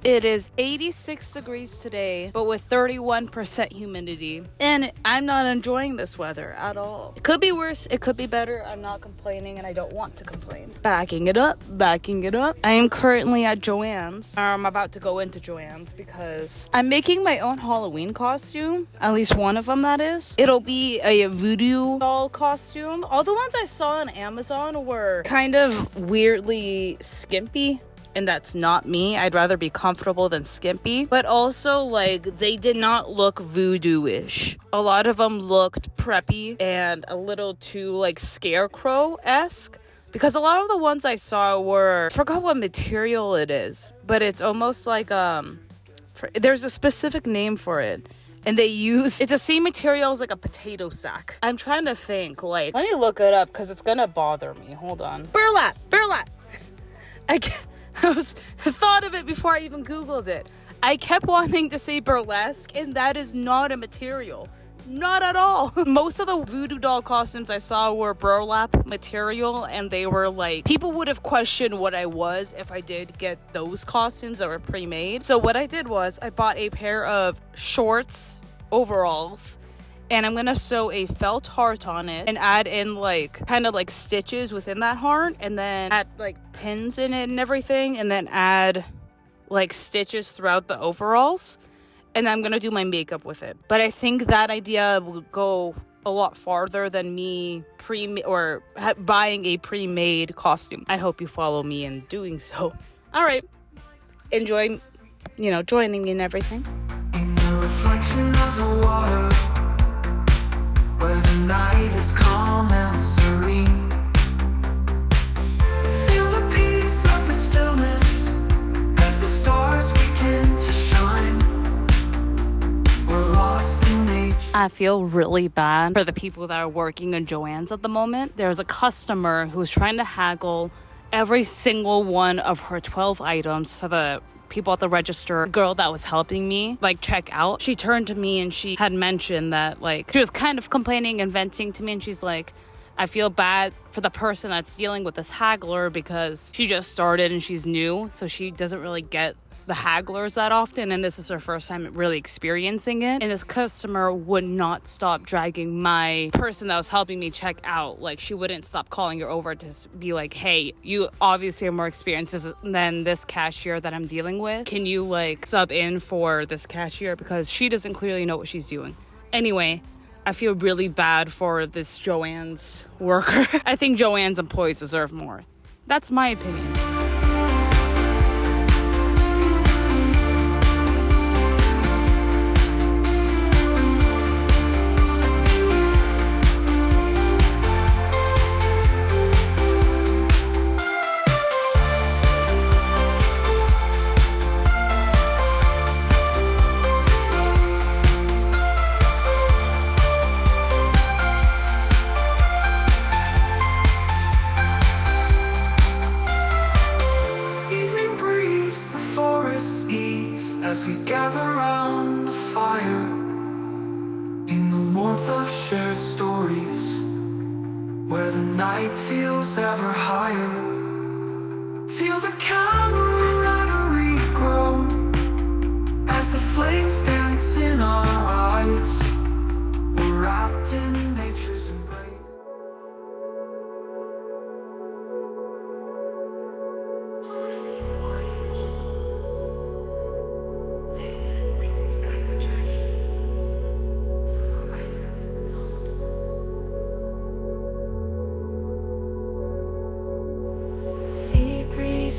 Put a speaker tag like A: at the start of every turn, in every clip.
A: It is 86 degrees today, but with 31% humidity. And I'm not enjoying this weather at all. It could be worse, it could be better. I'm not complaining and I don't want to complain. Backing it up. I am currently at Joann's. I'm about to go into Joann's because I'm making my own Halloween costume. At least one of them, that is. It'll be a voodoo doll costume. All the ones I saw on Amazon were kind of weirdly skimpy. And that's not me. I'd rather be comfortable than skimpy. But also, like, they did not look voodoo-ish. A lot of them looked preppy and a little too, like, scarecrow-esque. Because a lot of the ones I saw were... I forgot what material it is. But it's almost like, there's a specific name for it. And they use... It's the same material as, like, a potato sack. I'm trying to think, like... Let me look it up, because it's gonna bother me. Hold on. Burlap! I thought of it before I even Googled it. I kept wanting to say burlesque, and that is not a material. Not at all. Most of the voodoo doll costumes I saw were burlap material, and they were like, people would have questioned what I was if I did get those costumes that were pre-made. So what I did was I bought a pair of shorts, overalls, and I'm gonna sew a felt heart on it and add in like kind of like stitches within that heart, and then add like pins in it and everything, and then add like stitches throughout the overalls, and I'm gonna do my makeup with it. But I think that idea will go a lot farther than me buying a pre-made costume. I hope you follow me in doing so. All right, enjoy, joining me and everything.
B: In the reflection of the water, where the night is calm and serene, feel the peace of the stillness as the stars begin to shine. We're lost in nature.
A: I feel really bad for the people that are working in Joann's at the moment. There's a customer who's trying to haggle every single one of her 12 items to the people at the register. Girl that was helping me check out, she turned to me and she had mentioned that she was kind of complaining and venting to me, and she's like, I feel bad for the person that's dealing with this haggler because she just started and she's new, so she doesn't really get the hagglers that often, and this is her first time really experiencing it. And this customer would not stop dragging my person that was helping me check out. She wouldn't stop calling her over to be like, hey, you obviously have more experience than this cashier that I'm dealing with. Can you sub in for this cashier, because she doesn't clearly know what she's doing. Anyway, I feel really bad for this Joann's worker. I think Joann's employees deserve more. That's my opinion.
B: As we gather round the fire, in the warmth of shared stories, where the night feels ever higher, feel the camaraderie grow as the flames dance in our eyes. We're wrapped in nature's embrace.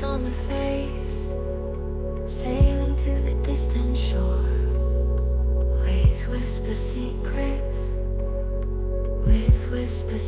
C: On the face, sailing to the distant shore. Waves whisper secrets with whisper